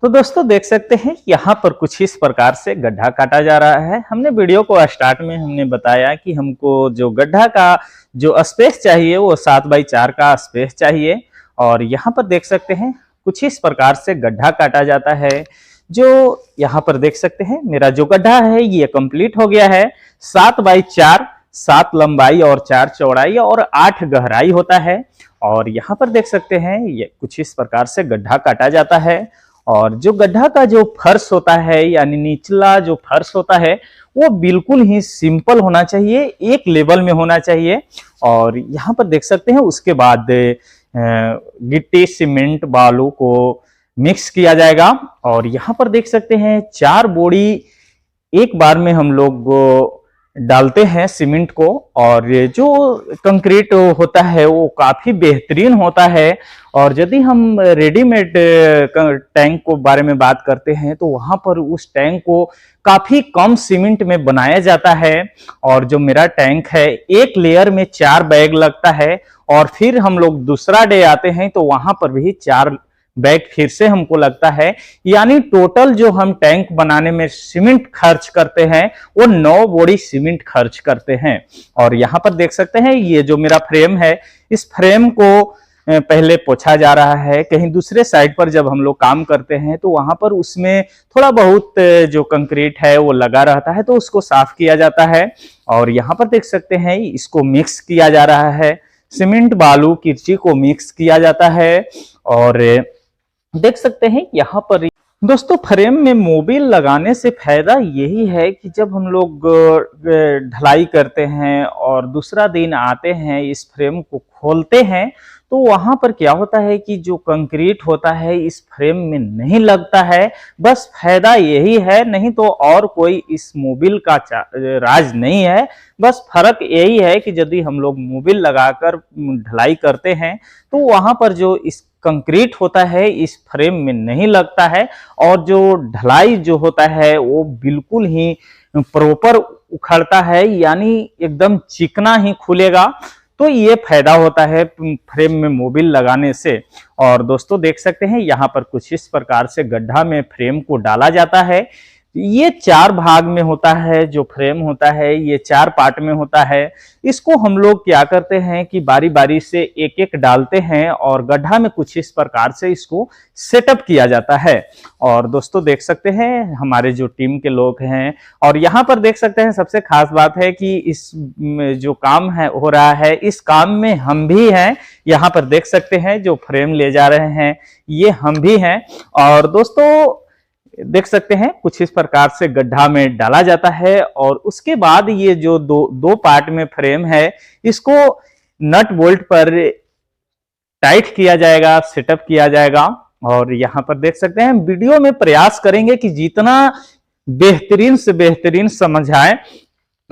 तो दोस्तों देख सकते हैं यहाँ पर कुछ इस प्रकार से गड्ढा काटा जा रहा है। हमने वीडियो को स्टार्ट में हमने बताया कि हमको जो गड्ढा का जो स्पेस चाहिए वो 7x4 का स्पेस चाहिए। और यहाँ पर देख सकते हैं कुछ इस प्रकार से गड्ढा काटा जाता है। जो यहाँ पर देख सकते हैं मेरा जो गड्ढा है ये कंप्लीट हो गया है। 7x4, 7 लंबाई और 4 चौड़ाई और 8 गहराई होता है। और यहाँ पर देख सकते हैं ये कुछ इस प्रकार से गड्ढा काटा जाता है। और जो गड्ढा का जो फर्श होता है यानी निचला जो फर्श होता है वो बिल्कुल ही सिंपल होना चाहिए, एक लेवल में होना चाहिए। और यहाँ पर देख सकते हैं उसके बाद गिट्टी, सीमेंट, बालू को मिक्स किया जाएगा। और यहाँ पर देख सकते हैं 4 बोरी एक बार में हम लोग डालते हैं सीमेंट को। और जो कंक्रीट होता है वो काफी बेहतरीन होता है। और यदि हम रेडीमेड टैंक को बारे में बात करते हैं तो वहां पर उस टैंक को काफी कम सीमेंट में बनाया जाता है। और जो मेरा टैंक है एक लेयर में 4 बैग लगता है। और फिर हम लोग दूसरा डे आते हैं तो वहां पर भी 4 बैग फिर से हमको लगता है। यानी टोटल जो हम टैंक बनाने में सीमेंट खर्च करते हैं वो 9 बोरी सीमेंट खर्च करते हैं। और यहाँ पर देख सकते हैं ये जो मेरा फ्रेम है इस फ्रेम को पहले पोछा जा रहा है। कहीं दूसरे साइड पर जब हम लोग काम करते हैं तो वहां पर उसमें थोड़ा बहुत जो कंक्रीट है वो लगा रहता है तो उसको साफ किया जाता है। और यहाँ पर देख सकते हैं इसको मिक्स किया जा रहा है, सीमेंट, बालू, किरची को मिक्स किया जाता है। और देख सकते हैं यहाँ पर दोस्तों फ्रेम में मोबिल लगाने से फायदा यही है कि जब हम लोग ढलाई करते हैं और दूसरा दिन आते हैं इस फ्रेम को खोलते हैं तो वहां पर क्या होता है कि जो कंक्रीट होता है इस फ्रेम में नहीं लगता है। बस फायदा यही है, नहीं तो और कोई इस मोबिल का राज नहीं है। बस फर्क यही है कि यदि हम लोग मोबिल लगाकर ढलाई करते हैं तो वहां पर जो इस कंक्रीट होता है इस फ्रेम में नहीं लगता है। और जो ढलाई जो होता है वो बिल्कुल ही प्रॉपर उखड़ता है, यानी एकदम चिकना ही खुलेगा। तो ये फायदा होता है फ्रेम में मोबिल लगाने से। और दोस्तों देख सकते हैं यहाँ पर कुछ इस प्रकार से गड्ढा में फ्रेम को डाला जाता है। ये 4 भाग में होता है, जो फ्रेम होता है ये 4 पार्ट में होता है। इसको हम लोग क्या करते हैं कि बारी बारी से एक एक डालते हैं और गड्ढा में कुछ इस प्रकार से इसको सेटअप किया जाता है। और दोस्तों देख सकते हैं हमारे जो टीम के लोग हैं। और यहाँ पर देख सकते हैं सबसे खास बात है कि इस जो काम है हो रहा है इस काम में हम भी हैं। यहाँ पर देख सकते हैं जो फ्रेम ले जा रहे हैं ये हम भी हैं। और दोस्तों देख सकते हैं कुछ इस प्रकार से गड्ढा में डाला जाता है। और उसके बाद ये जो दो पार्ट में फ्रेम है इसको नट बोल्ट पर टाइट किया जाएगा, सेटअप किया जाएगा। और यहाँ पर देख सकते हैं वीडियो में प्रयास करेंगे कि जितना बेहतरीन से बेहतरीन समझ आए,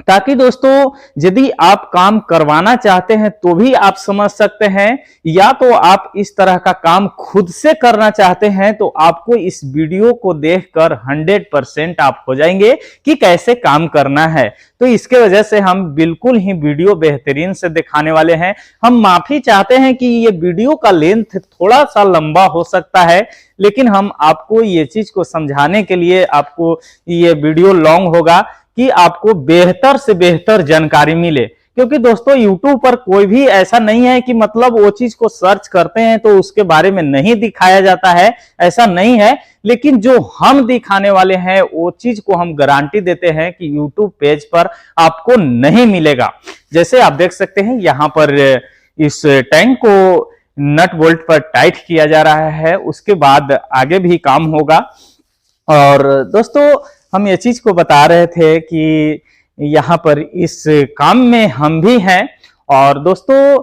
ताकि दोस्तों यदि आप काम करवाना चाहते हैं तो भी आप समझ सकते हैं, या तो आप इस तरह का काम खुद से करना चाहते हैं तो आपको इस वीडियो को देखकर 100% आप हो जाएंगे कि कैसे काम करना है। तो इसके वजह से हम बिल्कुल ही वीडियो बेहतरीन से दिखाने वाले हैं। हम माफी चाहते हैं कि ये वीडियो का लेंथ थोड़ा सा लंबा हो सकता है, लेकिन हम आपको ये चीज को समझाने के लिए आपको ये वीडियो लॉन्ग होगा कि आपको बेहतर से बेहतर जानकारी मिले। क्योंकि दोस्तों YouTube पर कोई भी ऐसा नहीं है कि मतलब वो चीज को सर्च करते हैं तो उसके बारे में नहीं दिखाया जाता है, ऐसा नहीं है। लेकिन जो हम दिखाने वाले हैं वो चीज को हम गारंटी देते हैं कि YouTube पेज पर आपको नहीं मिलेगा। जैसे आप देख सकते हैं यहाँ पर इस टैंक को नट बोल्ट पर टाइट किया जा रहा है, उसके बाद आगे भी काम होगा। और दोस्तों हम ये चीज को बता रहे थे कि यहाँ पर इस काम में हम भी हैं। और दोस्तों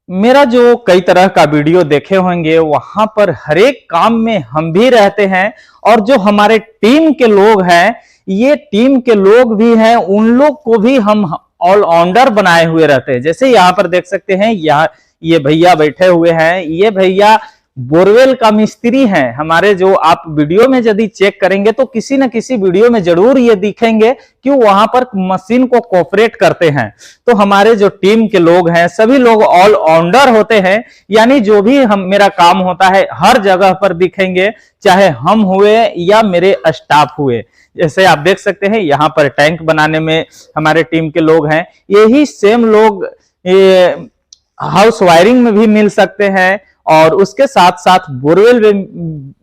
मेरा जो कई तरह का वीडियो देखे होंगे वहां पर हर एक काम में हम भी रहते हैं। और जो हमारे टीम के लोग हैं, ये टीम के लोग भी हैं, उन लोग को भी हम ऑलराउंडर बनाए हुए रहते हैं। जैसे यहाँ पर देख सकते हैं यहाँ ये भैया बैठे हुए हैं, ये भैया बोरवेल का मिस्त्री हैं हमारे, जो आप वीडियो में यदि चेक करेंगे तो किसी न किसी वीडियो में जरूर ये दिखेंगे कि वहां पर मशीन को कोऑपरेट करते हैं। तो हमारे जो टीम के लोग हैं सभी लोग ऑलराउंडर होते हैं, यानी जो भी मेरा काम होता है हर जगह पर दिखेंगे, चाहे हम हुए या मेरे स्टाफ हुए। जैसे आप देख सकते हैं यहाँ पर टैंक बनाने में हमारे टीम के लोग हैं, यही सेम लोग हाउस वायरिंग में भी मिल सकते हैं और उसके साथ साथ बोरवेल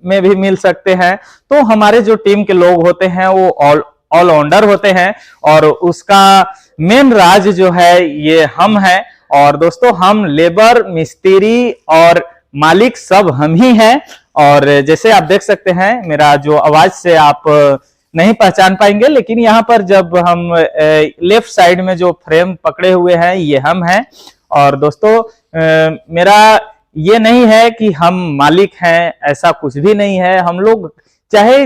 में भी मिल सकते हैं। तो हमारे जो टीम के लोग होते हैं वो ऑलराउंडर होते हैं और उसका मेन राज जो है ये हम हैं। और दोस्तों हम लेबर, मिस्त्री और मालिक सब हम ही हैं। और जैसे आप देख सकते हैं, मेरा जो आवाज से आप नहीं पहचान पाएंगे, लेकिन यहाँ पर जब हम लेफ्ट साइड में जो फ्रेम पकड़े हुए हैं ये हम हैं। और दोस्तों मेरा ये नहीं है कि हम मालिक हैं, ऐसा कुछ भी नहीं है। हम लोग चाहे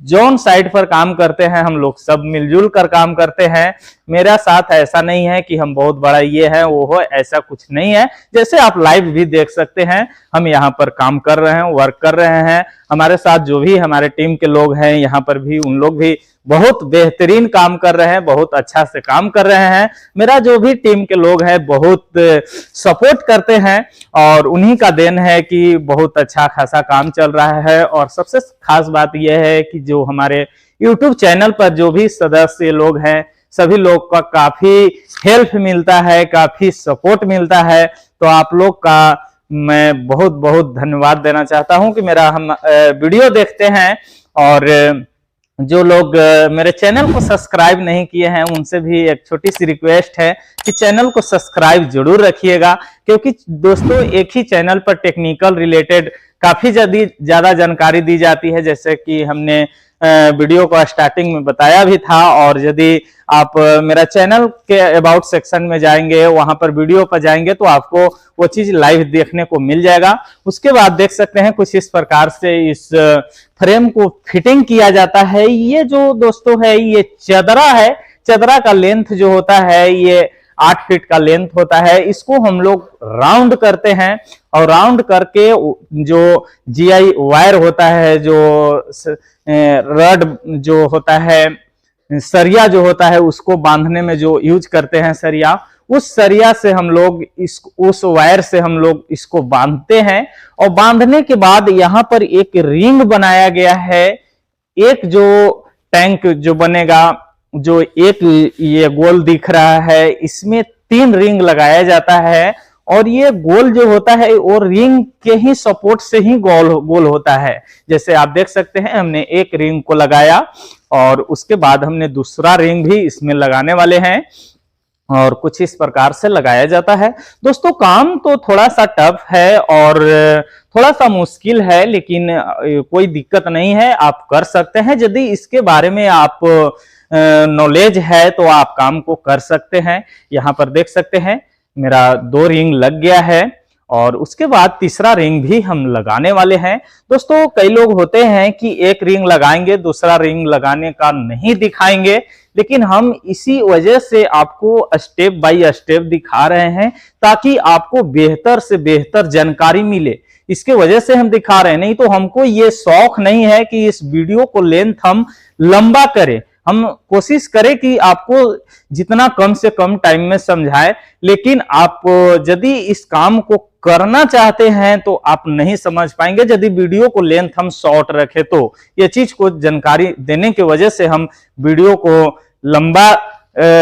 जोन साइड पर काम करते हैं, हम लोग सब मिलजुल कर काम करते हैं। मेरा साथ ऐसा नहीं है कि हम बहुत बड़ा ये है वो हो, ऐसा कुछ नहीं है। जैसे आप लाइव भी देख सकते हैं, हम यहाँ पर काम कर रहे हैं, वर्क कर रहे हैं। हमारे साथ जो भी हमारे टीम के लोग हैं यहाँ पर भी, उन लोग भी बहुत बेहतरीन काम कर रहे हैं, बहुत अच्छा से काम कर रहे हैं। मेरा जो भी टीम के लोग हैं बहुत सपोर्ट करते हैं और उन्हीं का देन है कि बहुत अच्छा खासा काम चल रहा है। और सबसे खास बात यह है कि जो हमारे YouTube चैनल पर जो भी सदस्य लोग हैं, सभी लोग का काफी हेल्प मिलता है, काफी सपोर्ट मिलता है। तो आप लोग का मैं बहुत बहुत धन्यवाद देना चाहता हूं कि मेरा हम वीडियो देखते हैं। और जो लोग मेरे चैनल को सब्सक्राइब नहीं किए हैं उनसे भी एक छोटी सी रिक्वेस्ट है कि चैनल को सब्सक्राइब जरूर रखिएगा, क्योंकि दोस्तों एक ही चैनल पर टेक्निकल रिलेटेड काफी ज्यादा जानकारी दी जाती है। जैसे कि हमने वीडियो को स्टार्टिंग में बताया भी था। और यदि आप मेरा चैनल के अबाउट सेक्शन में जाएंगे, वहां पर वीडियो पर जाएंगे तो आपको वो चीज लाइव देखने को मिल जाएगा। उसके बाद देख सकते हैं कुछ इस प्रकार से इस फ्रेम को फिटिंग किया जाता है। ये जो दोस्तों है ये चदरा है। चदरा का लेंथ जो होता है ये 8 फीट का लेंथ होता है। इसको हम लोग राउंड करते हैं और राउंड करके जो जीआई वायर होता है, जो रड जो होता है, सरिया जो होता है, उसको बांधने में जो यूज करते हैं सरिया, उस सरिया से हम लोग उस वायर से हम लोग इसको बांधते हैं। और बांधने के बाद यहाँ पर एक रिंग बनाया गया है। एक जो टैंक जो बनेगा, जो एक ये गोल दिख रहा है, इसमें 3 रिंग लगाया जाता है। और ये गोल जो होता है वो रिंग के ही सपोर्ट से ही गोल होता है। जैसे आप देख सकते हैं हमने एक रिंग को लगाया और उसके बाद हमने दूसरा रिंग भी इसमें लगाने वाले हैं और कुछ इस प्रकार से लगाया जाता है। दोस्तों काम तो थोड़ा सा टफ है और थोड़ा सा मुश्किल है, लेकिन कोई दिक्कत नहीं है, आप कर सकते हैं। यदि इसके बारे में आप नॉलेज है तो आप काम को कर सकते हैं। यहाँ पर देख सकते हैं मेरा 2 रिंग लग गया है और उसके बाद तीसरा रिंग भी हम लगाने वाले हैं। दोस्तों कई लोग होते हैं कि एक रिंग लगाएंगे, दूसरा रिंग लगाने का नहीं दिखाएंगे, लेकिन हम इसी वजह से आपको स्टेप बाय स्टेप दिखा रहे हैं ताकि आपको बेहतर से बेहतर जानकारी मिले। इसके वजह से हम दिखा रहे हैं, नहीं तो हमको ये शौक नहीं है कि इस वीडियो को लेंथ हम लंबा करें। हम कोशिश करें कि आपको जितना कम से कम टाइम में समझाए, लेकिन आप यदि इस काम को करना चाहते हैं तो आप नहीं समझ पाएंगे यदि वीडियो को लेंथ हम शॉर्ट रखें। तो ये चीज को जानकारी देने की वजह से हम वीडियो को लंबा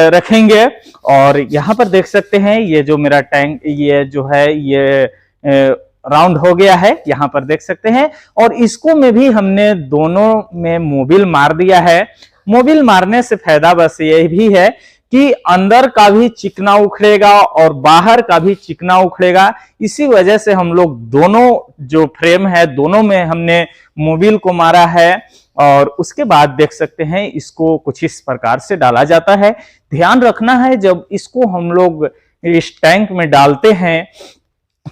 रखेंगे। और यहाँ पर देख सकते हैं ये जो मेरा टैंक ये जो है ये राउंड हो गया है, यहाँ पर देख सकते हैं। और इसको में भी हमने दोनों में मोबिल मार दिया है। मोबिल मारने से फायदा बस ये भी है कि अंदर का भी चिकना उखड़ेगा और बाहर का भी चिकना उखड़ेगा। इसी वजह से हम लोग दोनों जो फ्रेम है दोनों में हमने मोबिल को मारा है। और उसके बाद देख सकते हैं इसको कुछ इस प्रकार से डाला जाता है। ध्यान रखना है जब इसको हम लोग इस टैंक में डालते हैं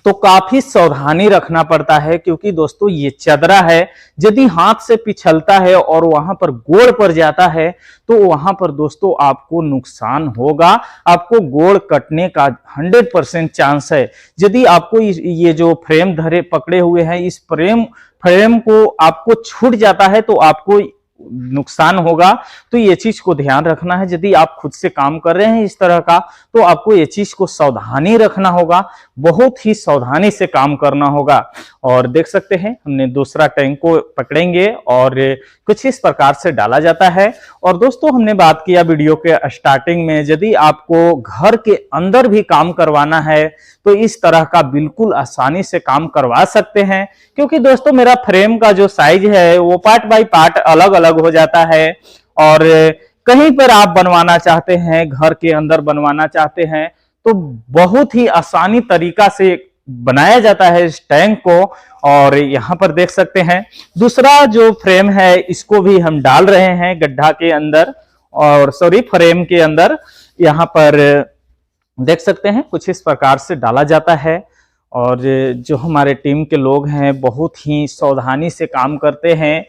तो काफी सावधानी रखना पड़ता है, क्योंकि दोस्तों ये चदरा है, यदि हाथ से पिछलता है और वहां पर गोड़ पर जाता है तो वहां पर दोस्तों आपको नुकसान होगा, आपको गोड़ कटने का 100% चांस है। यदि आपको ये जो फ्रेम धरे पकड़े हुए हैं, इस फ्रेम को आपको छूट जाता है तो आपको नुकसान होगा। तो ये चीज को ध्यान रखना है। यदि आप खुद से काम कर रहे हैं इस तरह का, तो आपको ये चीज को सावधानी रखना होगा, बहुत ही सावधानी से काम करना होगा। और देख सकते हैं हमने दूसरा टैंक को पकड़ेंगे और कुछ इस प्रकार से डाला जाता है। और दोस्तों हमने बात किया वीडियो के स्टार्टिंग में, यदि आपको घर के अंदर भी काम करवाना है तो इस तरह का बिल्कुल आसानी से काम करवा सकते हैं, क्योंकि दोस्तों मेरा फ्रेम का जो साइज है वो पार्ट बाय पार्ट अलग अलग हो जाता है। और कहीं पर आप बनवाना चाहते हैं, घर के अंदर बनवाना चाहते हैं, तो बहुत ही आसानी तरीका से बनाया जाता है इस टैंक को। और यहाँ पर देख सकते हैं दूसरा जो फ्रेम है इसको भी हम डाल रहे हैं गड्ढा के अंदर, और सॉरी फ्रेम के अंदर। यहाँ पर देख सकते हैं कुछ इस प्रकार से डाला जाता है। और जो हमारे टीम के लोग हैं बहुत ही सावधानी से काम करते हैं,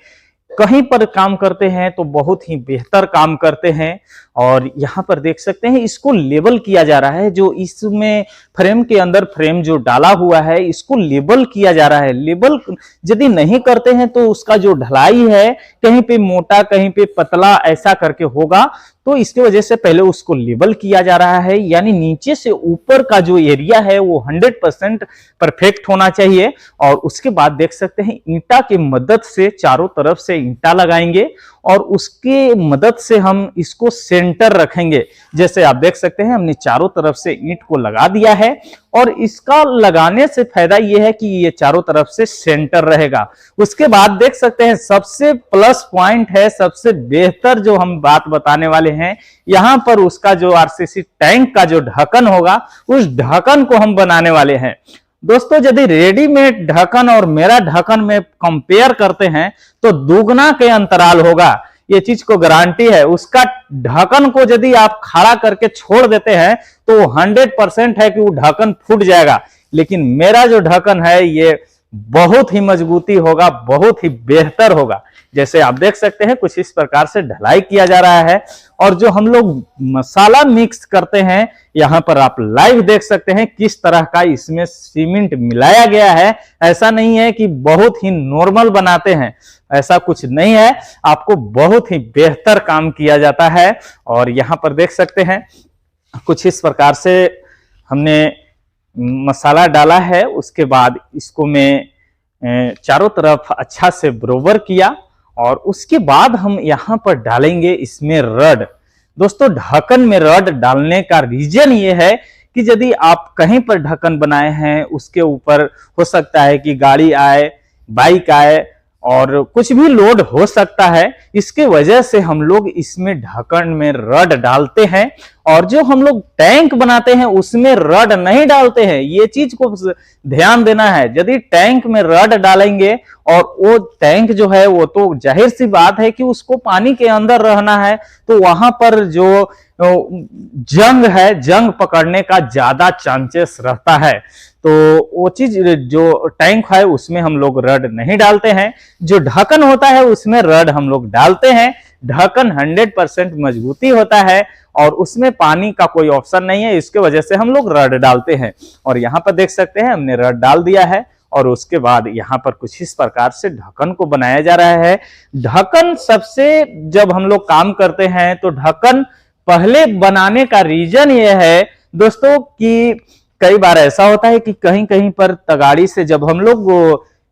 कहीं पर काम करते हैं तो बहुत ही बेहतर काम करते हैं। और यहाँ पर देख सकते हैं इसको लेबल किया जा रहा है, जो इसमें फ्रेम के अंदर फ्रेम जो डाला हुआ है इसको लेबल किया जा रहा है। लेबल यदि नहीं करते हैं तो उसका जो ढलाई है कहीं पे मोटा कहीं पे पतला ऐसा करके होगा, तो इसकी वजह से पहले उसको लेबल किया जा रहा है, यानी नीचे से ऊपर का जो एरिया है वो 100% परफेक्ट होना चाहिए। और उसके बाद देख सकते हैं ईंटा की मदद से चारों तरफ से ईंटा लगाएंगे और उसके मदद से हम इसको सेंटर रखेंगे। जैसे आप देख सकते हैं हमने चारों तरफ से ईंट को लगा दिया है, और इसका लगाने से फायदा यह है कि ये चारों तरफ से सेंटर रहेगा। उसके बाद देख सकते हैं सबसे प्लस पॉइंट है, सबसे बेहतर जो हम बात बताने वाले हैं, यहां पर उसका जो आरसीसी टैंक का जो ढक्कन होगा उस ढक्कन को हम बनाने वाले हैं। दोस्तों यदि रेडीमेड ढक्कन और मेरा ढक्कन में कंपेयर करते हैं तो दुगना के अंतराल होगा, ये चीज को गारंटी है। उसका ढक्कन को यदि आप खड़ा करके छोड़ देते हैं तो 100% है कि वो ढक्कन फूट जाएगा, लेकिन मेरा जो ढक्कन है ये बहुत ही मजबूती होगा, बहुत ही बेहतर होगा। जैसे आप देख सकते हैं कुछ इस प्रकार से ढलाई किया जा रहा है। और जो हम लोग मसाला मिक्स करते हैं यहाँ पर आप लाइव देख सकते हैं किस तरह का इसमें सीमेंट मिलाया गया है। ऐसा नहीं है कि बहुत ही नॉर्मल बनाते हैं, ऐसा कुछ नहीं है, आपको बहुत ही बेहतर काम किया जाता है। और यहाँ पर देख सकते हैं कुछ इस प्रकार से हमने मसाला डाला है। उसके बाद इसको मैं चारों तरफ अच्छा से बरोबर किया, और उसके बाद हम यहाँ पर डालेंगे इसमें रड। दोस्तों ढक्कन में रड डालने का रीजन ये है कि यदि आप कहीं पर ढक्कन बनाए हैं उसके ऊपर हो सकता है कि गाड़ी आए, बाइक आए और कुछ भी लोड हो सकता है, इसके वजह से हम लोग इसमें ढक्कन में रड डालते हैं। और जो हम लोग टैंक बनाते हैं उसमें रड नहीं डालते हैं, ये चीज को ध्यान देना है। यदि टैंक में रड डालेंगे और वो टैंक जो है वो तो जाहिर सी बात है कि उसको पानी के अंदर रहना है, तो वहां पर जो जंग है, जंग पकड़ने का ज्यादा चांसेस रहता है। तो वो चीज जो टैंक है उसमें हम लोग रड नहीं डालते हैं, जो ढक्कन होता है उसमें रड हम लोग डालते हैं। ढक्कन 100% मजबूती होता है और उसमें पानी का कोई ऑप्शन नहीं है, इसके वजह से हम लोग रड डालते हैं। और यहाँ पर देख सकते हैं हमने रड डाल दिया है, और उसके बाद यहाँ पर कुछ इस प्रकार से ढक्कन को बनाया जा रहा है। ढक्कन सबसे जब हम लोग काम करते हैं तो ढक्कन पहले बनाने का रीजन ये है दोस्तों कि कई बार ऐसा होता है कि कहीं कहीं पर तगाड़ी से जब हम लोग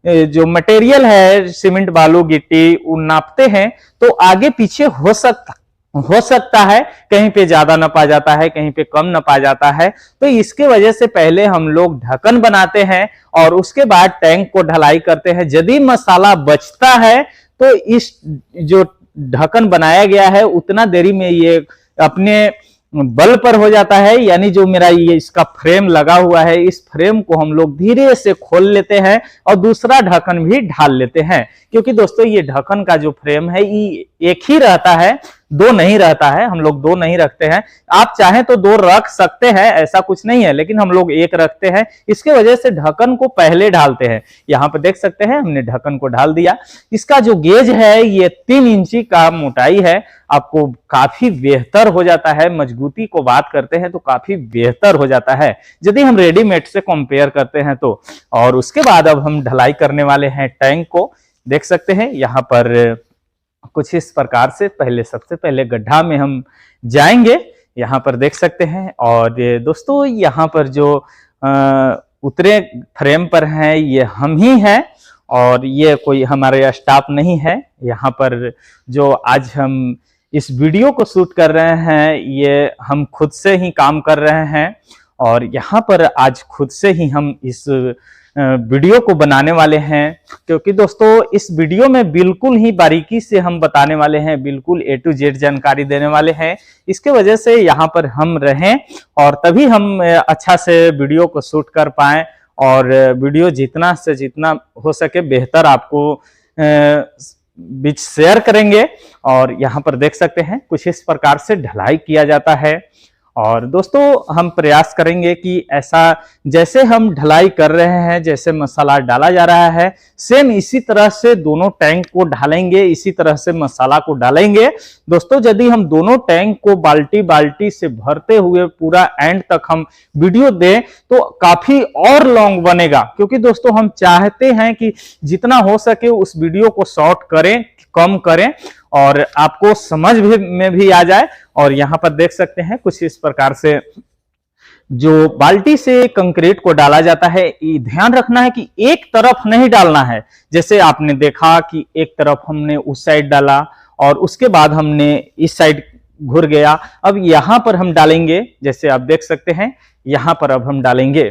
जो मटेरियल है सीमेंट बालू गिट्टी वो नापते हैं तो आगे पीछे हो सकता है, कहीं पे ज्यादा नपा जाता है, कहीं पे कम नपा जाता है। तो इसके वजह से पहले हम लोग ढक्कन बनाते हैं और उसके बाद टैंक को ढलाई करते हैं। यदि मसाला बचता है तो इस जो ढक्कन बनाया गया है उतना देरी में ये अपने बल पर हो जाता है, यानी जो मेरा ये इसका फ्रेम लगा हुआ है इस फ्रेम को हम लोग धीरे से खोल लेते हैं और दूसरा ढक्कन भी ढाल लेते हैं। क्योंकि दोस्तों ये ढक्कन का जो फ्रेम है ये एक ही रहता है, दो नहीं रहता है, हम लोग दो नहीं रखते हैं। आप चाहें तो दो रख सकते हैं, ऐसा कुछ नहीं है, लेकिन हम लोग एक रखते हैं। इसके वजह से ढक्कन को पहले डालते हैं। यहाँ पर देख सकते हैं हमने ढक्कन को डाल दिया। इसका जो गेज है ये 3 इंची का मोटाई है। आपको काफी बेहतर हो जाता है, मजबूती को बात करते हैं तो काफी बेहतर हो जाता है यदि हम रेडीमेड से कंपेयर करते हैं तो। और उसके बाद अब हम ढलाई करने वाले हैं टैंक को। देख सकते हैं यहाँ पर कुछ इस प्रकार से सबसे पहले गड्ढा में हम जाएंगे, यहाँ पर देख सकते हैं। और दोस्तों यहाँ पर जो उतरे फ्रेम पर हैं ये हम ही हैं, और ये कोई हमारे स्टाफ नहीं है। यहाँ पर जो आज हम इस वीडियो को शूट कर रहे हैं ये हम खुद से ही काम कर रहे हैं, और यहाँ पर आज खुद से ही हम इस वीडियो को बनाने वाले हैं, क्योंकि दोस्तों इस वीडियो में बिल्कुल ही बारीकी से हम बताने वाले हैं, बिल्कुल A to Z जानकारी देने वाले हैं। इसके वजह से यहाँ पर हम रहें और तभी हम अच्छा से वीडियो को शूट कर पाएं, और वीडियो जितना से जितना हो सके बेहतर आपको बीच शेयर करेंगे। और यहाँ पर देख सकते हैं कुछ इस प्रकार से ढलाई किया जाता है। और दोस्तों हम प्रयास करेंगे कि ऐसा जैसे हम ढलाई कर रहे हैं, जैसे मसाला डाला जा रहा है, सेम इसी तरह से दोनों टैंक को ढालेंगे, इसी तरह से मसाला को डालेंगे। दोस्तों यदि हम दोनों टैंक को बाल्टी बाल्टी से भरते हुए पूरा एंड तक हम वीडियो दें तो काफी और लॉन्ग बनेगा, क्योंकि दोस्तों हम चाहते हैं कि जितना हो सके उस वीडियो को शॉर्ट करें, कम करें और आपको समझ में भी आ जाए। और यहाँ पर देख सकते हैं कुछ इस प्रकार से जो बाल्टी से कंक्रीट को डाला जाता है, ये ध्यान रखना है कि एक तरफ नहीं डालना है। जैसे आपने देखा कि एक तरफ हमने उस साइड डाला और उसके बाद हमने इस साइड घुर गया। अब यहाँ पर हम डालेंगे, जैसे आप देख सकते हैं यहाँ पर अब हम डालेंगे।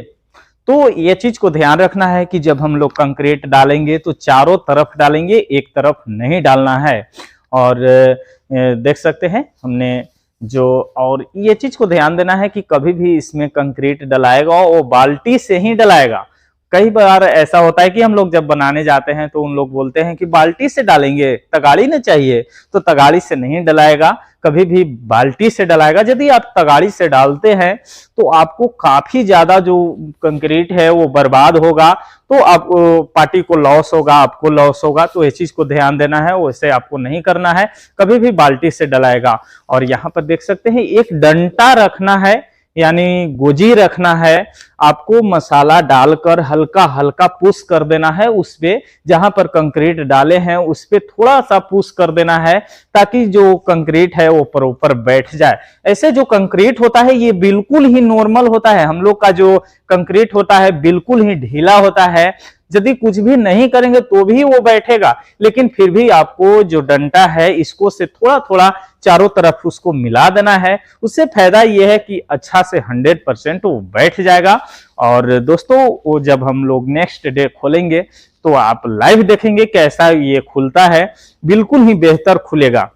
तो ये चीज को ध्यान रखना है कि जब हम लोग कंक्रीट डालेंगे तो चारों तरफ डालेंगे, एक तरफ नहीं डालना है। और देख सकते हैं हमने जो, और ये चीज को ध्यान देना है कि कभी भी इसमें कंक्रीट डलाएगा वो बाल्टी से ही डलाएगा। कई बार ऐसा होता है कि हम लोग जब बनाने जाते हैं तो उन लोग बोलते हैं कि बाल्टी से डालेंगे, तगाड़ी न चाहिए, तो तगाड़ी से नहीं डलाएगा, कभी भी बाल्टी से डलाएगा। यदि आप तगाड़ी से डालते हैं तो आपको काफी ज्यादा जो कंक्रीट है वो बर्बाद होगा, तो आप पार्टी को लॉस होगा, आपको लॉस होगा। तो इस चीज को ध्यान देना है, वैसे आपको नहीं करना है, कभी भी बाल्टी से डलाएगा। और यहाँ पर देख सकते हैं एक डंटा रखना है, यानी गोजी रखना है। आपको मसाला डालकर हल्का हल्का पुश कर देना है उस पे, जहां पर कंक्रीट डाले हैं उस पे थोड़ा सा पुश कर देना है, ताकि जो कंक्रीट है वो ऊपर बैठ जाए। ऐसे जो कंक्रीट होता है ये बिल्कुल ही नॉर्मल होता है, हम लोग का जो कंक्रीट होता है बिल्कुल ही ढीला होता है। यदि कुछ भी नहीं करेंगे तो भी वो बैठेगा, लेकिन फिर भी आपको जो डंडा है इसको से थोड़ा थोड़ा चारों तरफ उसको मिला देना है। उससे फायदा यह है कि अच्छा से 100% वो बैठ जाएगा। और दोस्तों वो जब हम लोग नेक्स्ट डे खोलेंगे तो आप लाइव देखेंगे कैसा ये खुलता है, बिल्कुल ही बेहतर खुलेगा।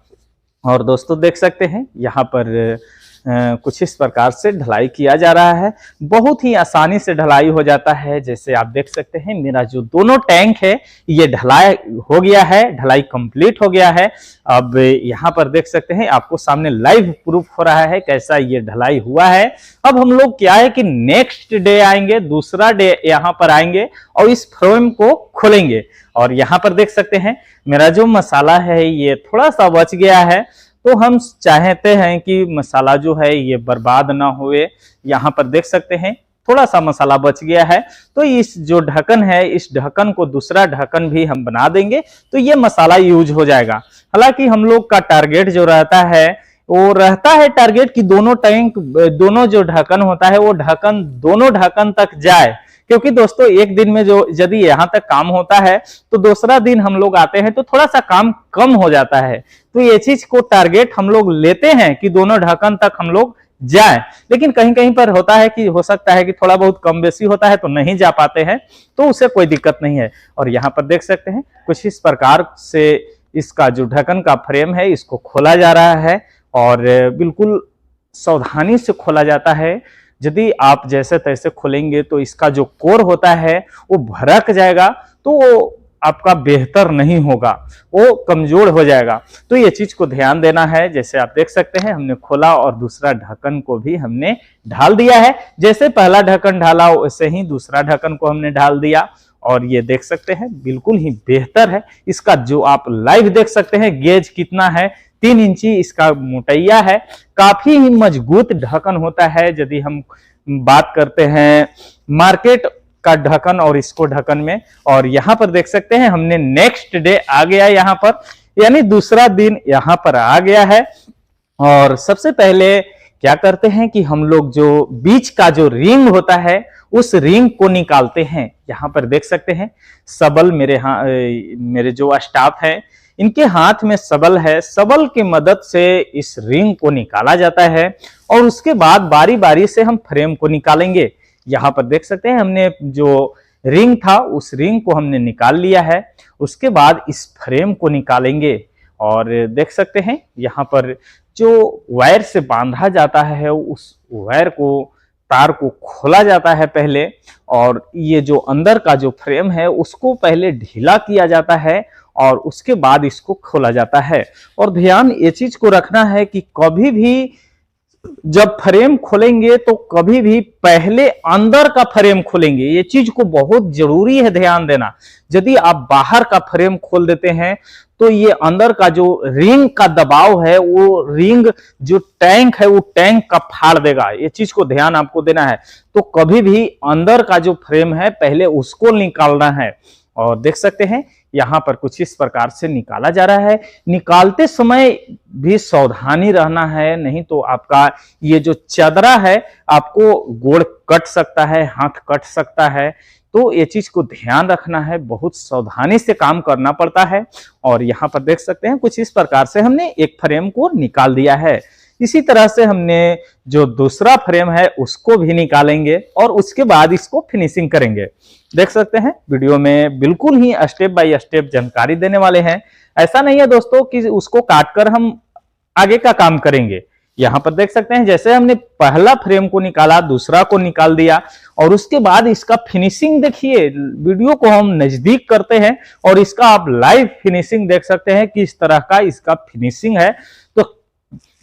और दोस्तों देख सकते हैं यहाँ पर कुछ इस प्रकार से ढलाई किया जा रहा है, बहुत ही आसानी से ढलाई हो जाता है। जैसे आप देख सकते हैं मेरा जो दोनों टैंक है ये ढलाई हो गया है, ढलाई कंप्लीट हो गया है। अब यहाँ पर देख सकते हैं आपको सामने लाइव प्रूफ हो रहा है कैसा ये ढलाई हुआ है। अब हम लोग क्या है कि नेक्स्ट डे आएंगे, दूसरा डे यहाँ पर आएंगे और इस फ्रेम को खोलेंगे। और यहाँ पर देख सकते हैं मेरा जो मसाला है ये थोड़ा सा बच गया है, तो हम चाहते हैं कि मसाला जो है ये बर्बाद ना हुए। यहाँ पर देख सकते हैं थोड़ा सा मसाला बच गया है, तो इस जो ढक्कन है इस ढक्कन को दूसरा ढक्कन भी हम बना देंगे तो ये मसाला यूज हो जाएगा। हालांकि हम लोग का टारगेट जो रहता है वो रहता है टारगेट कि दोनों टैंक, दोनों जो ढक्कन होता है वो ढक्कन दोनों ढक्कन तक जाए, क्योंकि दोस्तों एक दिन में जो यदि यहाँ तक काम होता है तो दूसरा दिन हम लोग आते हैं तो थोड़ा सा काम कम हो जाता है। तो ये चीज को टारगेट हम लोग लेते हैं कि दोनों ढक्कन तक हम लोग जाए, लेकिन कहीं कहीं पर होता है कि हो सकता है कि थोड़ा बहुत कम बेसी होता है तो नहीं जा पाते हैं, तो उससे कोई दिक्कत नहीं है। और यहाँ पर देख सकते हैं कुछ इस प्रकार से इसका जो ढक्कन का फ्रेम है इसको खोला जा रहा है, और बिल्कुल सावधानी से खोला जाता है। यदि आप जैसे तैसे खोलेंगे तो इसका जो कोर होता है वो भड़क जाएगा, तो वो आपका बेहतर नहीं होगा, वो कमजोर हो जाएगा। तो ये चीज को ध्यान देना है। जैसे आप देख सकते हैं हमने खोला और दूसरा ढक्कन को भी हमने ढाल दिया है। जैसे पहला ढक्कन ढाला वैसे ही दूसरा ढक्कन को हमने ढाल दिया और ये देख सकते हैं बिल्कुल ही बेहतर है। इसका जो आप लाइव देख सकते हैं गेज कितना है, 3 इंची इसका मोटैया है, काफी ही मजबूत ढक्कन होता है। यदि हम बात करते हैं मार्केट का ढक्कन और इसको ढक्कन में, और यहाँ पर देख सकते हैं हमने नेक्स्ट डे आ गया यहाँ पर, यानी दूसरा दिन यहाँ पर आ गया है। और सबसे पहले क्या करते हैं कि हम लोग जो बीच का जो रिंग होता है उस रिंग को निकालते हैं। यहाँ पर देख सकते हैं सबल मेरे जो स्टाफ है इनके हाथ में सबल है, सबल की मदद से इस रिंग को निकाला जाता है और उसके बाद बारी बारी से हम फ्रेम को निकालेंगे। यहाँ पर देख सकते हैं हमने जो रिंग था उस रिंग को हमने निकाल लिया है। उसके बाद इस फ्रेम को निकालेंगे और देख सकते हैं यहाँ पर जो वायर से बांधा जाता है उस वायर को, तार को खोला जाता है पहले, और ये जो अंदर का जो फ्रेम है उसको पहले ढीला किया जाता है और उसके बाद इसको खोला जाता है। और ध्यान ये चीज को रखना है कि कभी भी जब फ्रेम खोलेंगे तो कभी भी पहले अंदर का फ्रेम खोलेंगे। ये चीज को बहुत जरूरी है ध्यान देना। यदि आप बाहर का फ्रेम खोल देते हैं तो ये अंदर का जो रिंग का दबाव है वो रिंग जो टैंक है वो टैंक का फाड़ देगा। ये चीज को ध्यान आपको देना है। तो कभी भी अंदर का जो फ्रेम है पहले उसको निकालना है। और देख सकते हैं यहाँ पर कुछ इस प्रकार से निकाला जा रहा है। निकालते समय भी सावधानी रहना है, नहीं तो आपका ये जो चदरा है आपको गोड़ कट सकता है, हाथ कट सकता है। तो ये चीज को ध्यान रखना है, बहुत सावधानी से काम करना पड़ता है। और यहाँ पर देख सकते हैं कुछ इस प्रकार से हमने एक फ्रेम को निकाल दिया है। इसी तरह से हमने जो दूसरा फ्रेम है उसको भी निकालेंगे और उसके बाद इसको फिनिशिंग करेंगे। देख सकते हैं वीडियो में बिल्कुल ही स्टेप बाय स्टेप जानकारी देने वाले हैं। ऐसा नहीं है दोस्तों कि उसको काटकर हम आगे का काम करेंगे। यहाँ पर देख सकते हैं जैसे हमने पहला फ्रेम को निकाला, दूसरा को निकाल दिया और उसके बाद इसका फिनिशिंग देखिए। वीडियो को हम नजदीक करते हैं और इसका आप लाइव फिनिशिंग देख सकते हैं कि इस तरह का इसका फिनिशिंग है। तो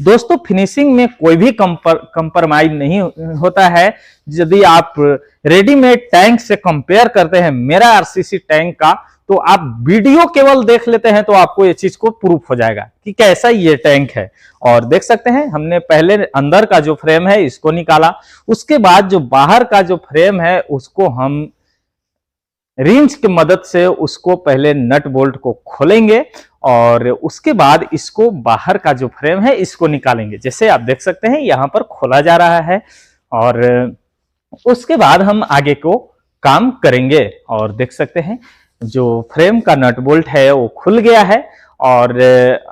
दोस्तों फिनिशिंग में कोई भी कंप्रोमाइज नहीं होता है। यदि आप रेडीमेड टैंक से कंपेयर करते हैं मेरा आरसीसी टैंक का, तो आप वीडियो केवल देख लेते हैं तो आपको ये चीज को प्रूफ हो जाएगा कि कैसा ये टैंक है। और देख सकते हैं हमने पहले अंदर का जो फ्रेम है इसको निकाला, उसके बाद जो बाहर का जो फ्रेम है उसको हम रिंच की मदद से उसको पहले नट बोल्ट को खोलेंगे और उसके बाद इसको बाहर का जो फ्रेम है इसको निकालेंगे। जैसे आप देख सकते हैं यहाँ पर खोला जा रहा है और उसके बाद हम आगे को काम करेंगे। और देख सकते हैं जो फ्रेम का नट बोल्ट है वो खुल गया है और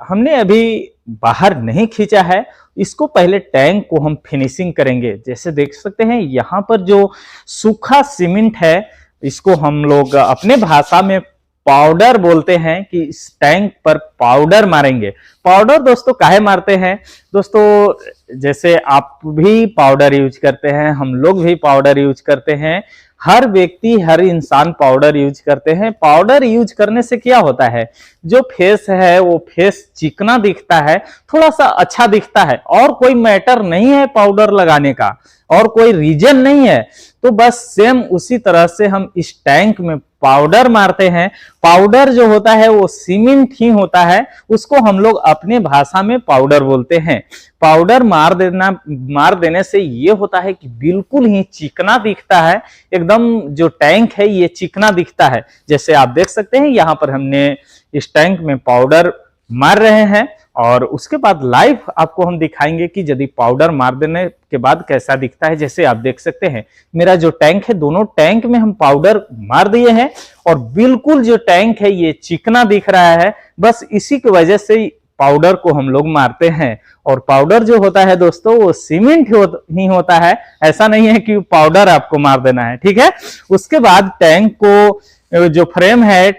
हमने अभी बाहर नहीं खींचा है। इसको पहले टैंक को हम फिनिशिंग करेंगे। जैसे देख सकते हैं यहाँ पर जो सूखा सीमेंट है इसको हम लोग अपने भाषा में पाउडर बोलते हैं कि इस टैंक पर पाउडर मारेंगे। पाउडर दोस्तों काहे मारते हैं? दोस्तों जैसे आप भी पाउडर यूज करते हैं, हम लोग भी पाउडर यूज करते हैं, हर व्यक्ति हर इंसान पाउडर यूज करते हैं। पाउडर यूज करने से क्या होता है, जो फेस है वो फेस चिकना दिखता है, थोड़ा सा अच्छा दिखता है। और कोई मैटर नहीं है पाउडर लगाने का, और कोई रीजन नहीं है। तो बस सेम उसी तरह से हम इस टैंक में पाउडर मारते हैं। पाउडर जो होता है वो सीमेंट ही होता है, उसको हम लोग अपने भाषा में पाउडर बोलते हैं। पाउडर मार देने से ये होता है कि बिल्कुल ही चिकना दिखता है, एकदम जो टैंक है ये चिकना दिखता है। जैसे आप देख सकते हैं यहाँ पर हमने इस टैंक में पाउडर मार रहे हैं और उसके बाद लाइव आपको हम दिखाएंगे कि यदि पाउडर मार देने के बाद कैसा दिखता है। जैसे आप देख सकते हैं मेरा जो टैंक है, दोनों टैंक में हम पाउडर मार दिए हैं और बिल्कुल जो टैंक है ये चिकना दिख रहा है। बस इसी की वजह से पाउडर को हम लोग मारते हैं। और पाउडर जो होता है दोस्तों वो सीमेंट ही होता है, ऐसा नहीं है कि पाउडर आपको मार देना है, ठीक है। उसके बाद टैंक को जो फ्रेम है,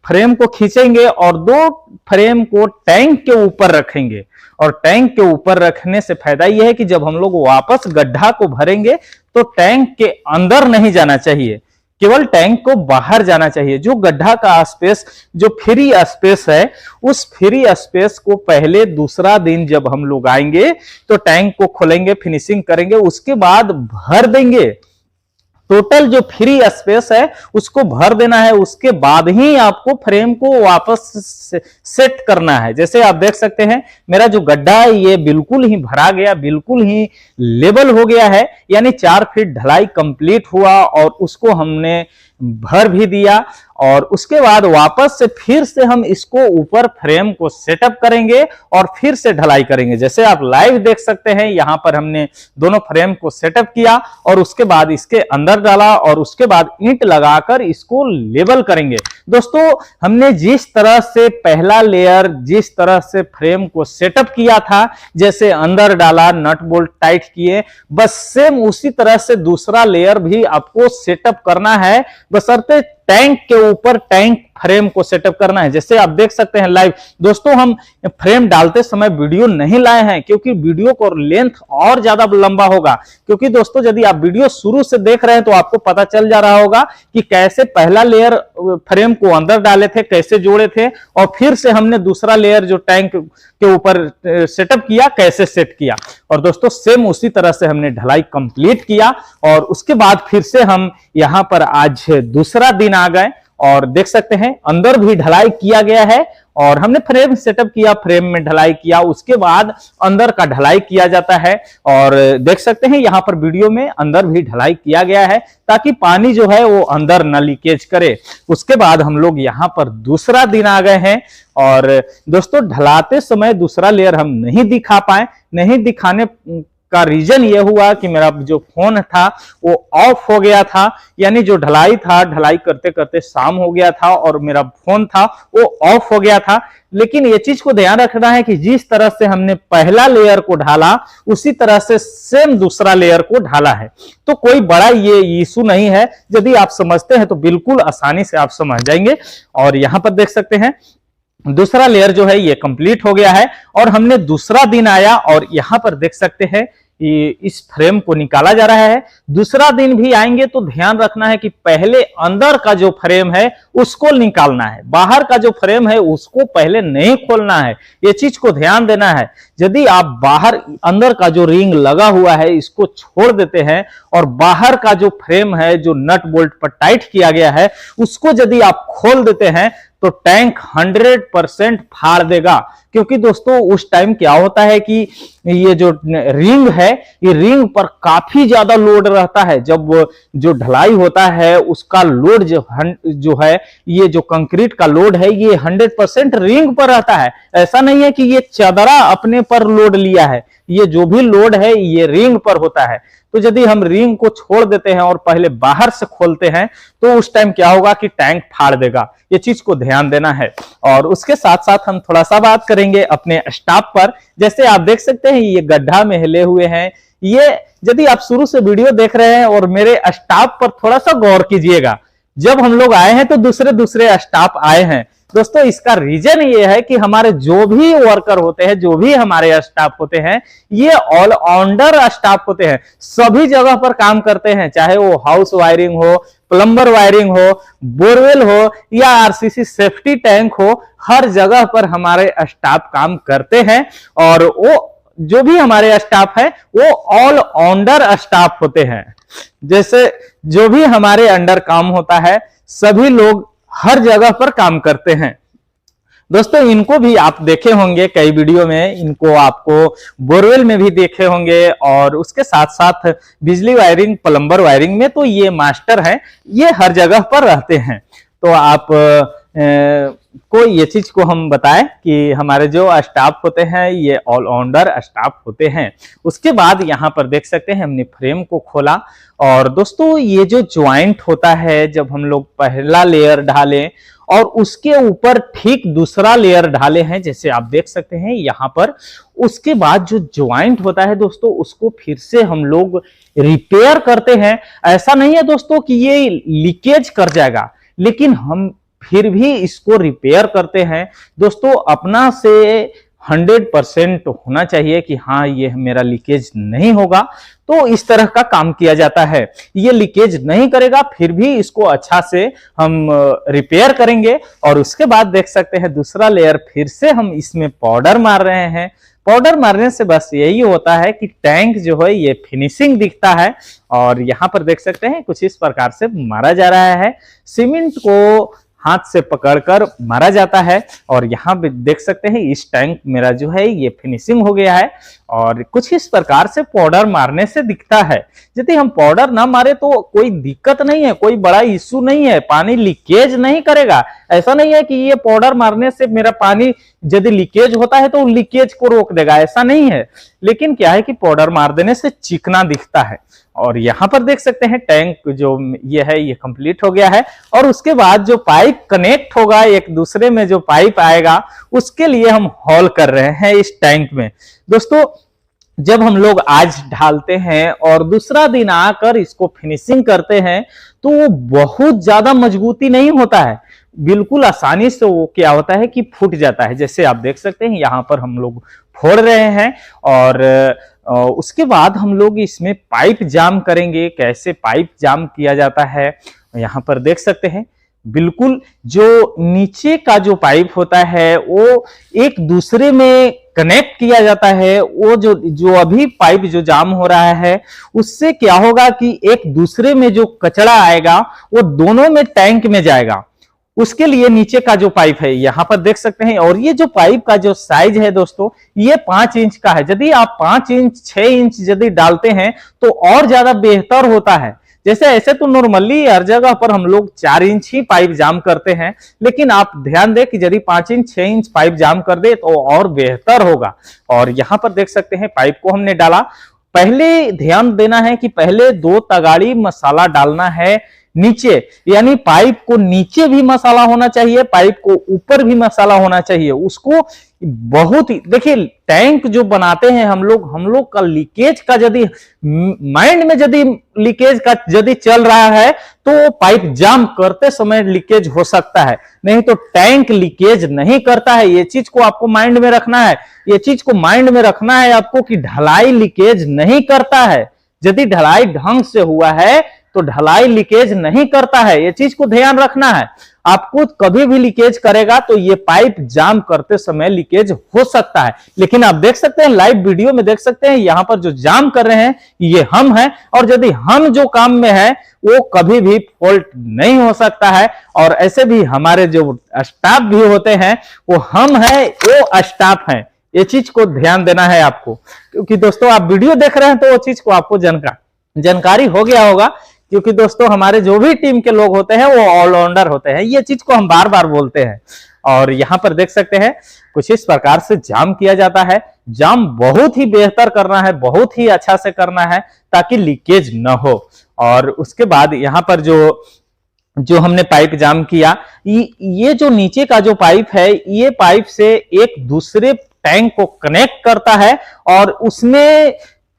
फ्रेम को खींचेंगे और 2 फ्रेम को टैंक के ऊपर रखेंगे। और टैंक के ऊपर रखने से फायदा यह है कि जब हम लोग वापस गड्ढा को भरेंगे तो टैंक के अंदर नहीं जाना चाहिए। केवल टैंक को बाहर जाना चाहिए। जो गड्ढा का स्पेस, जो फ्री स्पेस है, उस फ्री स्पेस को पहले दूसरा दिन जब हम लोग आएंगे तो टैंक को खोलेंगे, फिनिशिंग करेंगे, उसके बाद भर देंगे। टोटल जो फ्री स्पेस है उसको भर देना है, उसके बाद ही आपको फ्रेम को वापस सेट करना है। जैसे आप देख सकते हैं मेरा जो गड्ढा है ये बिल्कुल ही भरा गया, बिल्कुल ही लेवल हो गया है, यानी 4 फीट ढलाई कंप्लीट हुआ और उसको हमने भर भी दिया। और उसके बाद वापस से फिर से हम इसको ऊपर फ्रेम को सेटअप करेंगे और फिर से ढलाई करेंगे। जैसे आप लाइव देख सकते हैं, यहां पर हमने दोनों फ्रेम को सेटअप किया और उसके बाद इसके अंदर डाला और उसके बाद ईंट लगाकर इसको लेवल करेंगे। दोस्तों, हमने जिस तरह से पहला लेयर, जिस तरह से फ्रेम को सेटअप किया था, जैसे अंदर डाला, नट बोल्ट टाइट किए, बस सेम उसी तरह से दूसरा लेयर भी आपको सेटअप करना है, बशर्ते टैंक के ऊपर टैंक फ्रेम को सेटअप करना है। जैसे आप देख सकते हैं लाइव। दोस्तों, हम फ्रेम डालते समय वीडियो नहीं लाए हैं क्योंकि वीडियो को लेंथ और ज्यादा लंबा होगा। क्योंकि दोस्तों, यदि आप वीडियो शुरू से देख रहे हैं तो आपको पता चल जा रहा होगा कि कैसे पहला लेयर फ्रेम को अंदर डाले थे, कैसे जोड़े थे, और फिर से हमने दूसरा लेयर जो टैंक के ऊपर सेटअप किया, कैसे सेट किया। और दोस्तों, सेम उसी तरह से हमने ढलाई कंप्लीट किया और उसके बाद फिर से हम यहां पर आज दूसरा दिन आ गए और देख सकते हैं अंदर भी ढलाई किया गया है और हमने फ्रेम सेटअप किया, फ्रेम में ढलाई किया, उसके बाद अंदर का ढलाई किया जाता है। और देख सकते हैं यहां पर वीडियो में अंदर भी ढलाई किया गया है ताकि पानी जो है वो अंदर न लीकेज करे। उसके बाद हम लोग यहां पर दूसरा दिन आ गए हैं और दोस्तों, ढलाते समय दूसरा लेयर हम नहीं दिखा पाए। नहीं दिखाने का रीजन ये हुआ कि मेरा जो फोन था वो ऑफ हो गया था, यानी जो ढलाई था, ढलाई करते करते शाम हो गया था और मेरा फोन था वो ऑफ हो गया था। लेकिन ये चीज को ध्यान रखना है कि जिस तरह से हमने पहला लेयर को ढाला उसी तरह से सेम दूसरा लेयर को ढाला है। तो कोई बड़ा ये इशू नहीं है, यदि आप समझते हैं तो बिल्कुल आसानी से आप समझ जाएंगे। और यहां पर देख सकते हैं दूसरा लेयर जो है ये कंप्लीट हो गया है और हमने दूसरा दिन आया और यहां पर देख सकते हैं इस फ्रेम को निकाला जा रहा है। दूसरा दिन भी आएंगे तो ध्यान रखना है कि पहले अंदर का जो फ्रेम है उसको निकालना है, बाहर का जो फ्रेम है उसको पहले नहीं खोलना है। ये चीज को ध्यान देना है। यदि आप बाहर अंदर का जो रिंग लगा हुआ है इसको छोड़ देते हैं और बाहर का जो फ्रेम है, जो नट बोल्ट पर टाइट किया गया है, उसको यदि आप खोल देते हैं तो टैंक 100% फाड़ देगा। क्योंकि दोस्तों, उस टाइम क्या होता है कि ये जो रिंग है, ये रिंग पर काफी ज्यादा लोड रहता है। जब जो ढलाई होता है उसका लोड जो है, ये जो कंक्रीट का लोड है, ये 100% रिंग पर रहता है। ऐसा नहीं है कि ये चदरा अपने पर लोड लिया है, ये जो भी लोड है ये रिंग पर होता है। तो यदि हम रिंग को छोड़ देते हैं और पहले बाहर से खोलते हैं तो उस टाइम क्या होगा कि टैंक फाड़ देगा। ये चीज को ध्यान देना है। और उसके साथ साथ हम थोड़ा सा बात करेंगे अपने स्टाफ पर। जैसे आप देख सकते हैं ये गड्ढा में हिले हुए हैं। ये यदि आप शुरू से वीडियो देख रहे हैं और मेरे स्टाफ पर थोड़ा सा गौर कीजिएगा। जब हम लोग आए हैं तो दूसरे स्टाफ आए हैं। दोस्तों, इसका रीजन ये है कि हमारे जो भी वर्कर होते हैं, जो भी हमारे स्टाफ होते हैं, ये ऑलराउंडर स्टाफ होते हैं। सभी जगह पर काम करते हैं, चाहे वो हाउस वायरिंग हो, प्लम्बर वायरिंग हो, बोरवेल हो या आरसीसी सेफ्टी टैंक हो, हर जगह पर हमारे स्टाफ काम करते हैं। और वो जो भी हमारे स्टाफ है वो ऑलराउंडर स्टाफ होते हैं। जैसे जो भी हमारे अंडर काम होता है सभी लोग हर जगह पर काम करते हैं। दोस्तों, इनको भी आप देखे होंगे कई वीडियो में, इनको आपको बोरवेल में भी देखे होंगे और उसके साथ साथ बिजली वायरिंग, प्लम्बर वायरिंग में तो ये मास्टर हैं, ये हर जगह पर रहते हैं। तो आप को ये चीज को हम बताएं कि हमारे जो स्टाफ होते हैं ये ऑलराउंडर स्टाफ होते हैं। उसके बाद यहाँ पर देख सकते हैं हमने फ्रेम को खोला और दोस्तों, ये जो ज्वाइंट होता है, जब हम लोग पहला लेयर डालें और उसके ऊपर ठीक दूसरा लेयर डाले हैं, जैसे आप देख सकते हैं यहाँ पर, उसके बाद जो ज्वाइंट होता है दोस्तों उसको फिर से हम लोग रिपेयर करते हैं। ऐसा नहीं है दोस्तों कि ये लीकेज कर जाएगा, लेकिन हम फिर भी इसको रिपेयर करते हैं। दोस्तों, अपना से 100% होना चाहिए कि हाँ ये मेरा लीकेज नहीं होगा। तो इस तरह का काम किया जाता है। ये लीकेज नहीं करेगा, फिर भी इसको अच्छा से हम रिपेयर करेंगे। और उसके बाद देख सकते हैं दूसरा लेयर फिर से हम इसमें पाउडर मार रहे हैं। पाउडर मारने से बस यही होता है कि टैंक जो है ये फिनिशिंग दिखता है। और यहाँ पर देख सकते हैं कुछ इस प्रकार से मारा जा रहा है। सीमेंट को हाथ से पकड़कर मारा जाता है। और यहाँ पे देख सकते हैं इस टैंक मेरा जो है ये फिनिशिंग हो गया है। और कुछ इस प्रकार से पाउडर मारने से दिखता है। यदि हम पाउडर ना मारे तो कोई दिक्कत नहीं है, कोई बड़ा इश्यू नहीं है, पानी लीकेज नहीं करेगा। ऐसा नहीं है कि ये पाउडर मारने से मेरा पानी यदि लीकेज होता है तो लीकेज को रोक देगा, ऐसा नहीं है। लेकिन क्या है कि पाउडर मार देने से चिकना दिखता है। और यहाँ पर देख सकते हैं टैंक जो ये है ये कंप्लीट हो गया है। और उसके बाद जो पाइप कनेक्ट होगा एक दूसरे में, जो पाइप आएगा उसके लिए हम हॉल कर रहे हैं इस टैंक में। दोस्तों जब हम लोग आज ढालते हैं और दूसरा दिन आकर इसको फिनिशिंग करते हैं तो वो बहुत ज्यादा मजबूती नहीं होता है, बिल्कुल आसानी से वो क्या होता है कि फूट जाता है। जैसे आप देख सकते हैं यहाँ पर हम लोग फोड़ रहे हैं। और उसके बाद हम लोग इसमें पाइप जाम करेंगे। कैसे पाइप जाम किया जाता है यहाँ पर देख सकते हैं। बिल्कुल जो नीचे का जो पाइप होता है वो एक दूसरे में कनेक्ट किया जाता है। वो जो अभी पाइप जो जाम हो रहा है उससे क्या होगा कि एक दूसरे में जो कचरा आएगा वो दोनों में टैंक में जाएगा। उसके लिए नीचे का जो पाइप है यहाँ पर देख सकते हैं। और ये जो पाइप का जो साइज है दोस्तों ये 5 इंच का है। यदि आप 5 इंच 6 इंच यदि डालते हैं तो और ज्यादा बेहतर होता है। जैसे ऐसे तो नॉर्मली हर जगह पर हम लोग 4 इंच ही पाइप जाम करते हैं, लेकिन आप ध्यान दें कि यदि 5 इंच 6 इंच पाइप जाम कर दे तो और बेहतर होगा। और यहाँ पर देख सकते हैं पाइप को हमने डाला। पहले ध्यान देना है कि पहले 2 तगाड़ी मसाला डालना है नीचे, यानी पाइप को नीचे भी मसाला होना चाहिए, पाइप को ऊपर भी मसाला होना चाहिए। उसको बहुत ही देखिए टैंक जो बनाते हैं हम लोग का लीकेज का यदि माइंड में यदि लीकेज का यदि चल रहा है तो पाइप जाम करते समय लीकेज हो सकता है, नहीं तो टैंक लीकेज नहीं करता है। ये चीज को आपको माइंड में रखना है। ये चीज को माइंड में रखना है आपको कि ढलाई लीकेज नहीं करता है। यदि ढलाई ढंग से हुआ है तो ढलाई लीकेज नहीं करता है। ये चीज को ध्यान रखना है। आपको कभी भी लीकेज करेगा तो ये पाइप जाम करते समय लीकेज हो सकता है। लेकिन आप देख सकते हैं लाइव वीडियो में देख सकते हैं यहाँ पर जो जाम कर रहे हैं ये हम हैं। और यदि हम जो काम में है वो कभी भी फॉल्ट नहीं हो सकता है। और ऐसे भी हमारे जो स्टाफ भी होते हैं वो हम हैं, वो स्टाफ हैं। ये चीज को ध्यान देना है आपको, क्योंकि दोस्तों आप वीडियो देख रहे हैं तो वो चीज को आपको जानकारी हो गया होगा। क्योंकि दोस्तों हमारे जो भी टीम के लोग होते हैं वो ऑलराउंडर होते हैं, ये चीज को हम बार बार बोलते हैं। और यहाँ पर देख सकते हैं कुछ इस प्रकार से जाम किया जाता है। जाम बहुत ही बेहतर करना है, बहुत ही अच्छा से करना है ताकि लीकेज न हो। और उसके बाद यहाँ पर जो हमने पाइप जाम किया, ये जो नीचे का जो पाइप है ये पाइप से एक दूसरे टैंक को कनेक्ट करता है। और उसमें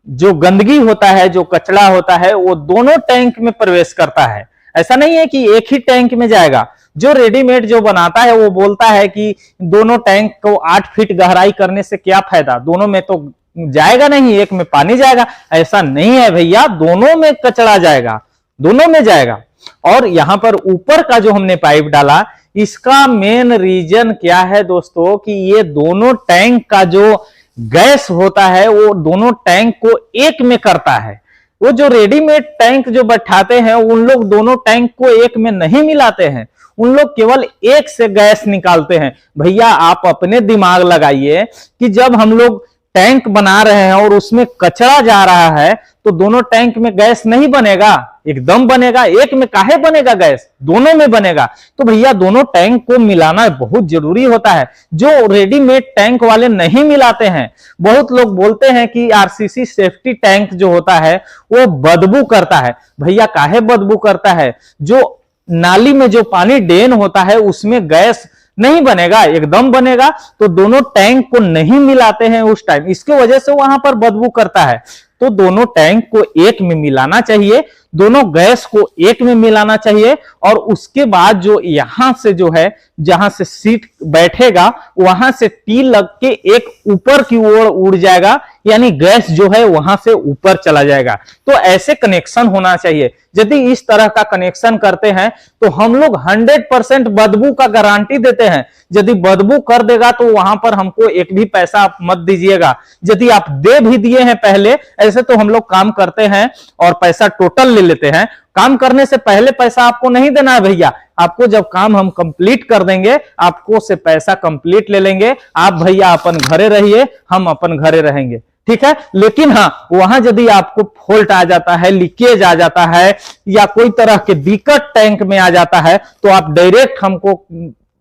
जो गंदगी होता है, जो कचरा होता है वो दोनों टैंक में प्रवेश करता है। ऐसा नहीं है कि एक ही टैंक में जाएगा। जो रेडीमेड जो बनाता है वो बोलता है कि दोनों टैंक को 8 फीट गहराई करने से क्या फायदा, दोनों में तो जाएगा नहीं, एक में पानी जाएगा। ऐसा नहीं है भैया, दोनों में कचरा जाएगा, दोनों में जाएगा। और यहाँ पर ऊपर का जो हमने पाइप डाला इसका मेन रीजन क्या है दोस्तों कि ये दोनों टैंक का जो गैस होता है वो दोनों टैंक को एक में करता है। वो जो रेडीमेड टैंक जो बैठाते हैं उन लोग दोनों टैंक को एक में नहीं मिलाते हैं, उन लोग केवल एक से गैस निकालते हैं। भैया आप अपने दिमाग लगाइए कि जब हम लोग टैंक बना रहे हैं और उसमें कचरा जा रहा है तो दोनों टैंक में गैस नहीं बनेगा, एकदम बनेगा। एक में काहे बनेगा गैस, दोनों में बनेगा। तो भैया दोनों टैंक को मिलाना बहुत जरूरी होता है, जो रेडीमेड टैंक वाले नहीं मिलाते हैं। बहुत लोग बोलते हैं कि आरसीसी सेफ्टी टैंक जो होता है वो बदबू करता है। भैया काहे बदबू करता है, जो नाली में जो पानी ड्रेन होता है उसमें गैस नहीं बनेगा, एकदम बनेगा। तो दोनों टैंक को नहीं मिलाते हैं उस टाइम, इसके वजह से वहां पर बदबू करता है। तो दोनों टैंक को एक में मिलाना चाहिए, दोनों गैस को एक में मिलाना चाहिए और उसके बाद जो यहां से जो है जहां से सीट बैठेगा वहां से टी लग के एक ऊपर की ओर उड़ जाएगा, यानी गैस जो है वहां से ऊपर चला जाएगा। तो ऐसे कनेक्शन होना चाहिए। यदि इस तरह का कनेक्शन करते हैं तो हम लोग 100% बदबू का गारंटी देते हैं। यदि बदबू कर देगा तो वहां पर हमको एक भी पैसा आप मत दीजिएगा। यदि आप दे भी दिए हैं पहले, ऐसे तो हम लोग काम करते हैं और पैसा टोटल ले लेते हैं। काम करने से पहले पैसा आपको नहीं देना है भैया, आपको जब काम हम कंप्लीट कर देंगे आपको से पैसा कंप्लीट ले लेंगे। आप भैया अपन घरे रहिए, हम अपन घरे रहेंगे, ठीक है। लेकिन हाँ, वहां यदि आपको फॉल्ट आ जाता है, लीकेज आ जाता है या कोई तरह के दिक्कत टैंक में आ जाता है तो आप डायरेक्ट हमको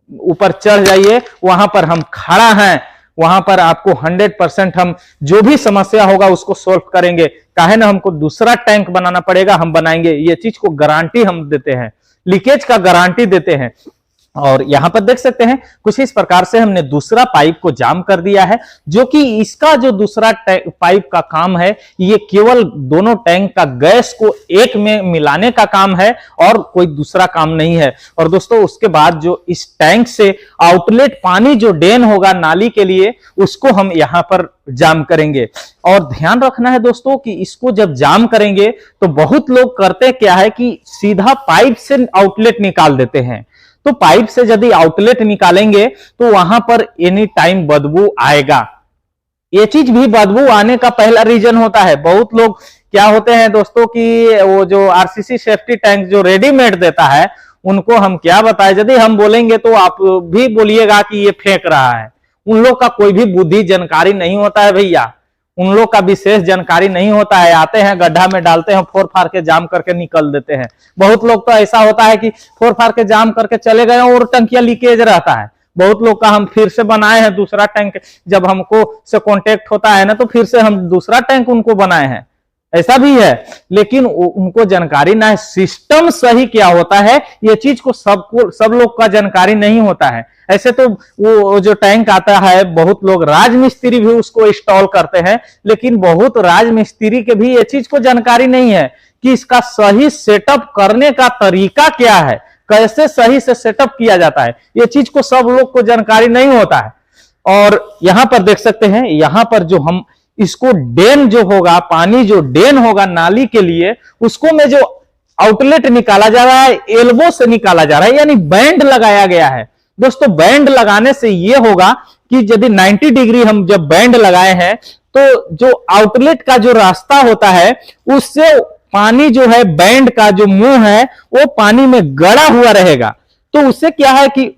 ऊपर चढ़ जाइए, वहां पर हम खड़ा हैं, वहां पर आपको 100% हम जो भी समस्या होगा उसको सोल्व करेंगे। काहे ना हमको दूसरा टैंक बनाना पड़ेगा, हम बनाएंगे। ये चीज को गारंटी हम देते हैं, लीकेज का गारंटी देते हैं। और यहां पर देख सकते हैं कुछ इस प्रकार से हमने दूसरा पाइप को जाम कर दिया है, जो कि इसका जो दूसरा पाइप का काम है ये केवल दोनों टैंक का गैस को एक में मिलाने का काम है और कोई दूसरा काम नहीं है। और दोस्तों उसके बाद जो इस टैंक से आउटलेट पानी जो ड्रेन होगा नाली के लिए, उसको हम यहां पर जाम करेंगे। और ध्यान रखना है दोस्तों कि इसको जब जाम करेंगे तो बहुत लोग करते क्या है कि सीधा पाइप से आउटलेट निकाल देते हैं। तो पाइप से यदि आउटलेट निकालेंगे तो वहां पर एनी टाइम बदबू आएगा। ये चीज भी बदबू आने का पहला रीजन होता है। बहुत लोग क्या होते हैं दोस्तों कि वो जो आरसीसी सेफ्टी टैंक जो रेडीमेड देता है उनको हम क्या बताएं, यदि हम बोलेंगे तो आप भी बोलिएगा कि ये फेंक रहा है। उन लोग का कोई भी बुद्धि जानकारी नहीं होता है भैया, उन लोग का विशेष जानकारी नहीं होता है। आते हैं गड्ढा में डालते हैं, फोड़ फाड़ के जाम करके निकल देते हैं। बहुत लोग तो ऐसा होता है कि फोड़ फाड़ के जाम करके चले गए और टंकिया लीकेज रहता है। बहुत लोग का हम फिर से बनाए हैं दूसरा टैंक, जब हमको से कांटेक्ट होता है ना तो फिर से हम दूसरा टैंक उनको बनाए हैं, ऐसा भी है। लेकिन उनको जानकारी ना है सिस्टम सही क्या होता है, ये चीज को सब लोग का जानकारी नहीं होता है। ऐसे तो वो जो टैंक आता है बहुत लोग राजमिस्त्री भी उसको इंस्टॉल करते हैं, लेकिन बहुत राजमिस्त्री के भी ये चीज को जानकारी नहीं है कि इसका सही सेटअप करने का तरीका क्या है, कैसे सही से सेटअप किया जाता है। ये चीज को सब लोग को जानकारी नहीं होता है। और यहां पर देख सकते हैं, यहां पर जो हम इसको ड्रेन जो होगा, पानी जो ड्रेन होगा नाली के लिए, उसको में जो आउटलेट निकाला जा रहा है एल्बो से निकाला जा रहा है, यानी बैंड लगाया गया है। दोस्तों बैंड लगाने से यह होगा कि यदि 90 डिग्री हम जब बैंड लगाए हैं तो जो आउटलेट का जो रास्ता होता है उससे पानी जो है बैंड का जो मुंह है वो पानी में गड़ा हुआ रहेगा। तो उससे क्या है कि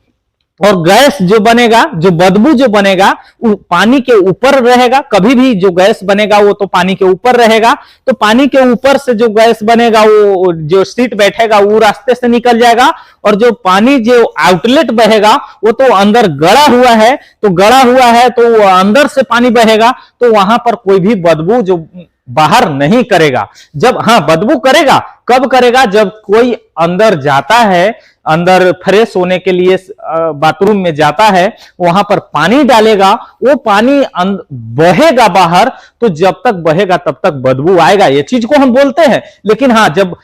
और गैस जो बनेगा, जो बदबू जो बनेगा वो पानी के ऊपर रहेगा। कभी भी जो गैस बनेगा वो तो पानी के ऊपर रहेगा। तो पानी के ऊपर से जो गैस बनेगा वो जो सीट बैठेगा वो रास्ते से निकल जाएगा, और जो पानी जो आउटलेट बहेगा वो तो अंदर गड़ा हुआ है, तो गड़ा हुआ है तो वो अंदर से पानी बहेगा, तो वहां पर कोई भी बदबू जो बाहर नहीं करेगा। जब हाँ बदबू करेगा, कब करेगा, जब कोई अंदर जाता है, अंदर फ्रेश होने के लिए बाथरूम में जाता है, वहां पर पानी डालेगा, वो पानी बहेगा बाहर, तो जब तक बहेगा तब तक बदबू आएगा, ये चीज को हम बोलते हैं। लेकिन हाँ जब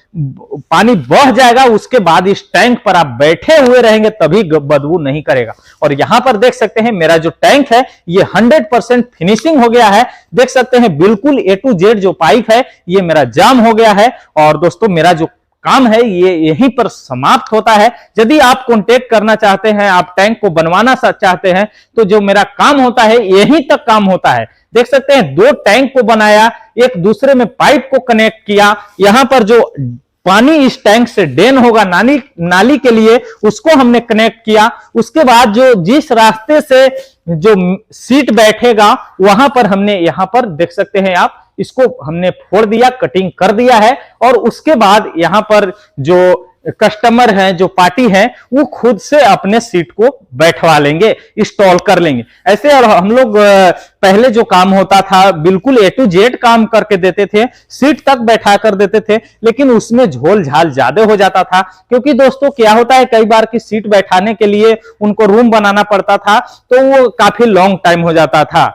पानी बह जाएगा उसके बाद इस टैंक पर आप बैठे हुए रहेंगे तभी बदबू नहीं करेगा। और यहां पर देख सकते हैं मेरा जो टैंक है ये 100% फिनिशिंग हो गया है। देख सकते हैं बिल्कुल A to Z जो पाइप है ये मेरा जाम हो गया है। और दोस्तों मेरा जो काम है ये यहीं पर समाप्त होता है। यदि आप कांटेक्ट करना चाहते हैं, आप टैंक को बनवाना चाहते हैं, तो जो मेरा काम होता है यहीं तक काम होता है। देख सकते हैं 2 टैंक को बनाया, एक दूसरे में पाइप को कनेक्ट किया, यहां पर जो पानी इस टैंक से ड्रेन होगा नाली के लिए उसको हमने कनेक्ट किया। उसके बाद जो जिस रास्ते से जो सीट बैठेगा वहां पर हमने यहां पर देख सकते हैं आप, इसको हमने फोड़ दिया, कटिंग कर दिया है। और उसके बाद यहां पर जो कस्टमर हैं, जो पार्टी है, वो खुद से अपने सीट को बैठवा लेंगे, इंस्टॉल कर लेंगे। ऐसे और हम लोग पहले जो काम होता था बिल्कुल A to Z काम करके देते थे, सीट तक बैठा कर देते थे, लेकिन उसमें झोल झाल ज्यादा हो जाता था। क्योंकि दोस्तों क्या होता है कई बार की सीट बैठाने के लिए उनको रूम बनाना पड़ता था, तो वो काफी लॉन्ग टाइम हो जाता था।